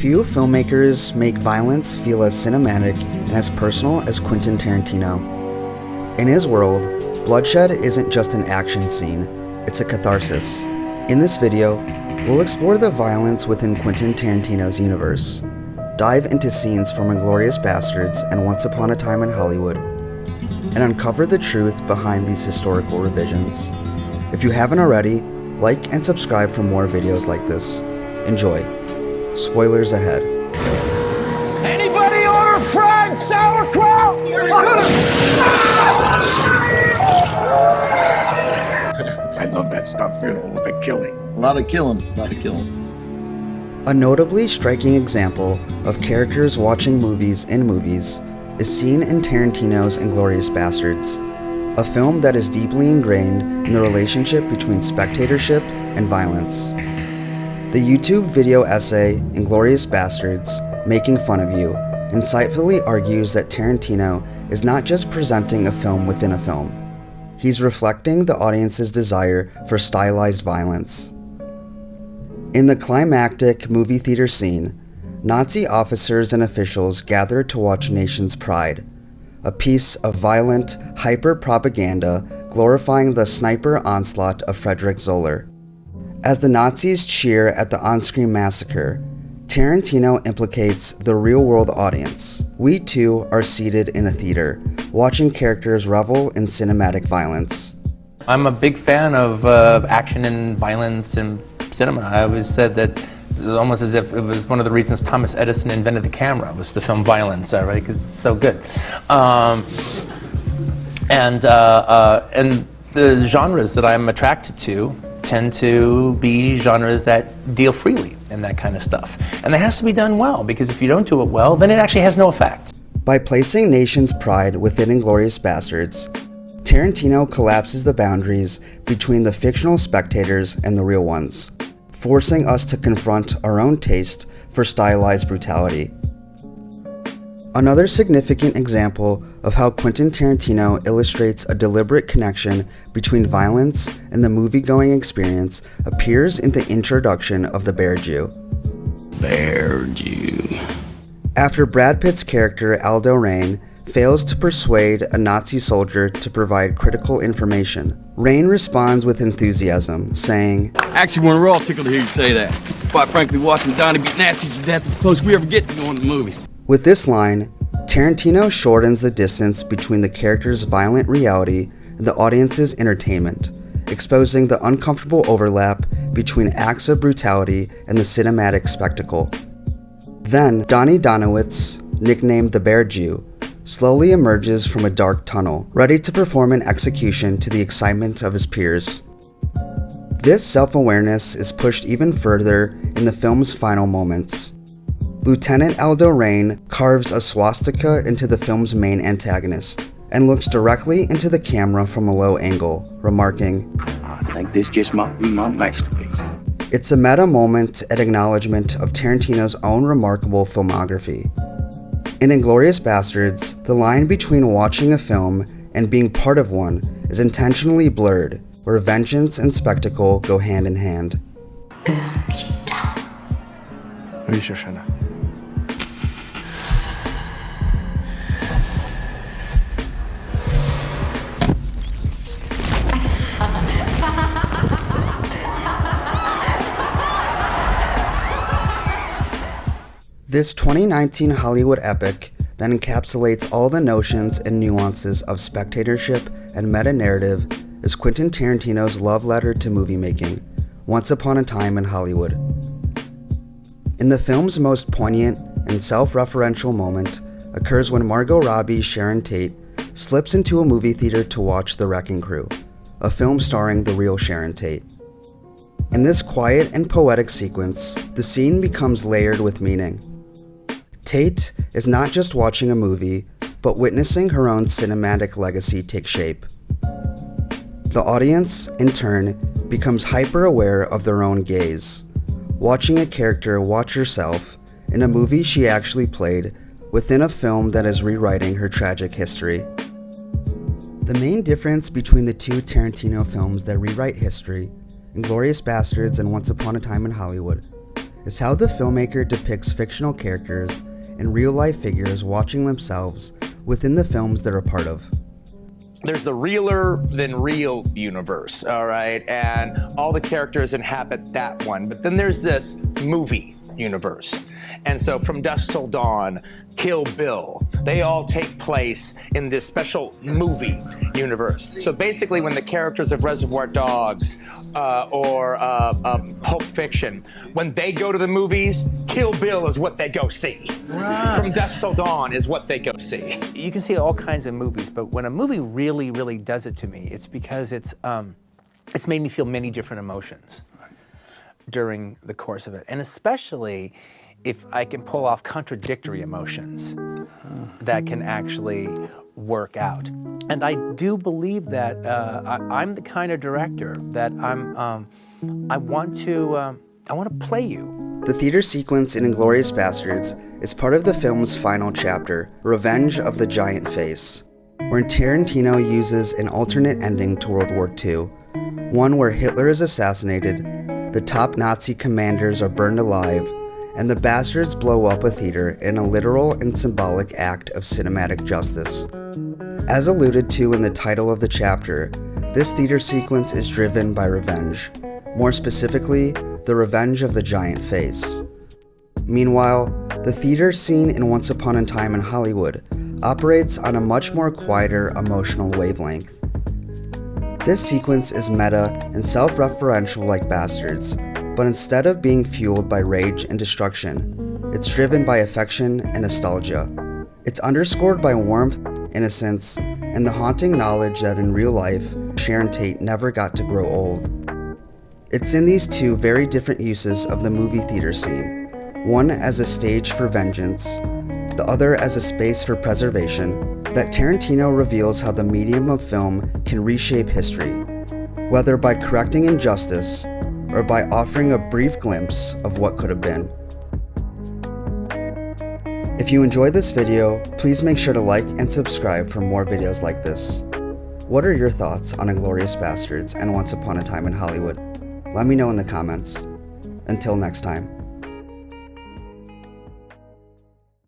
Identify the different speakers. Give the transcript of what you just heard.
Speaker 1: Few filmmakers make violence feel as cinematic and as personal as Quentin Tarantino. In his world, bloodshed isn't just an action scene, it's a catharsis. In this video, we'll explore the violence within Quentin Tarantino's universe, dive into scenes from Inglourious Basterds and Once Upon a Time in Hollywood, and uncover the truth behind these historical revisions. If you haven't already, like and subscribe for more videos like this. Enjoy. Spoilers ahead.
Speaker 2: Anybody order fried sauerkraut?
Speaker 3: I love that stuff, you know, the killing.
Speaker 4: A lot of killing.
Speaker 1: A notably striking example of characters watching movies in movies is seen in Tarantino's Inglourious Basterds, a film that is deeply ingrained in the relationship between spectatorship and violence. The YouTube video essay Inglourious Basterds, Making Fun of You, insightfully argues that Tarantino is not just presenting a film within a film. He's reflecting the audience's desire for stylized violence. In the climactic movie theater scene, Nazi officers and officials gather to watch Nation's Pride, a piece of violent, hyper-propaganda glorifying the sniper onslaught of Friedrich Zoller. As the Nazis cheer at the on-screen massacre, Tarantino implicates the real-world audience. We too are seated in a theater, watching characters revel in cinematic violence.
Speaker 5: I'm a big fan of action and violence in cinema. I always said that it was almost as if it was one of the reasons Thomas Edison invented the camera, was to film violence, right? Because it's so good. And the genres that I'm attracted to tend to be genres that deal freely in that kind of stuff. And that has to be done well, because if you don't do it well, then it actually has no effect.
Speaker 1: By placing Nation's Pride within Inglourious Basterds, Tarantino collapses the boundaries between the fictional spectators and the real ones, forcing us to confront our own taste for stylized brutality. Another significant example of how Quentin Tarantino illustrates a deliberate connection between violence and the movie-going experience appears in the introduction of the Bear Jew.
Speaker 3: Bear Jew.
Speaker 1: After Brad Pitt's character Aldo Rain fails to persuade a Nazi soldier to provide critical information, Rain responds with enthusiasm, saying,
Speaker 4: Actually, we're all tickled to hear you say that. Quite frankly, watching Donnie beat Nazis to death is the closest we ever get to going to the movies.
Speaker 1: With this line, Tarantino shortens the distance between the character's violent reality and the audience's entertainment, exposing the uncomfortable overlap between acts of brutality and the cinematic spectacle. Then, Donnie Donowitz, nicknamed the Bear Jew, slowly emerges from a dark tunnel, ready to perform an execution to the excitement of his peers. This self-awareness is pushed even further in the film's final moments. Lieutenant Aldo Rain carves a swastika into the film's main antagonist and looks directly into the camera from a low angle, remarking,
Speaker 3: I think this just might be my masterpiece.
Speaker 1: It's a meta moment and acknowledgement of Tarantino's own remarkable filmography. In Inglourious Basterds, the line between watching a film and being part of one is intentionally blurred, where vengeance and spectacle go hand in hand. This 2019 Hollywood epic then encapsulates all the notions and nuances of spectatorship and meta-narrative is Quentin Tarantino's love letter to movie making, Once Upon a Time in Hollywood. In the film's most poignant and self-referential moment occurs when Margot Robbie's Sharon Tate slips into a movie theater to watch The Wrecking Crew, a film starring the real Sharon Tate. In this quiet and poetic sequence, the scene becomes layered with meaning. Tate is not just watching a movie, but witnessing her own cinematic legacy take shape. The audience, in turn, becomes hyper-aware of their own gaze, watching a character watch herself in a movie she actually played within a film that is rewriting her tragic history. The main difference between the two Tarantino films that rewrite history, Inglourious Basterds and Once Upon a Time in Hollywood, is how the filmmaker depicts fictional characters and real-life figures watching themselves within the films they're a part of.
Speaker 5: There's the realer than real universe, all right? And all the characters inhabit that one. But then there's this movie universe. And so From Dusk Till Dawn, Kill Bill, they all take place in this special movie universe. So basically when the characters of Reservoir Dogs or Pulp Fiction, when they go to the movies, Kill Bill is what they go see. Right. From Dusk Till Dawn is what they go see. You can see all kinds of movies, but when a movie really, really does it to me, it's because it's made me feel many different emotions during the course of it. And especially if I can pull off contradictory emotions that can actually work out. And I do believe that I'm the kind of director that I want to play you.
Speaker 1: The theater sequence in Inglourious Basterds is part of the film's final chapter, Revenge of the Giant Face, where Tarantino uses an alternate ending to World War II, one where Hitler is assassinated, the top Nazi commanders are burned alive, and the bastards blow up a theater in a literal and symbolic act of cinematic justice. As alluded to in the title of the chapter, this theater sequence is driven by revenge, more specifically, the revenge of the giant face. Meanwhile, the theater scene in Once Upon a Time in Hollywood operates on a much more quieter emotional wavelength. This sequence is meta and self-referential like Bastards, but instead of being fueled by rage and destruction, it's driven by affection and nostalgia. It's underscored by warmth, innocence, and the haunting knowledge that in real life, Sharon Tate never got to grow old. It's in these two very different uses of the movie theater scene, one as a stage for vengeance, the other as a space for preservation, that Tarantino reveals how the medium of film can reshape history, whether by correcting injustice or by offering a brief glimpse of what could have been. If you enjoyed this video, please make sure to like and subscribe for more videos like this. What are your thoughts on Inglourious Basterds and Once Upon a Time in Hollywood? Let me know in the comments. Until next time.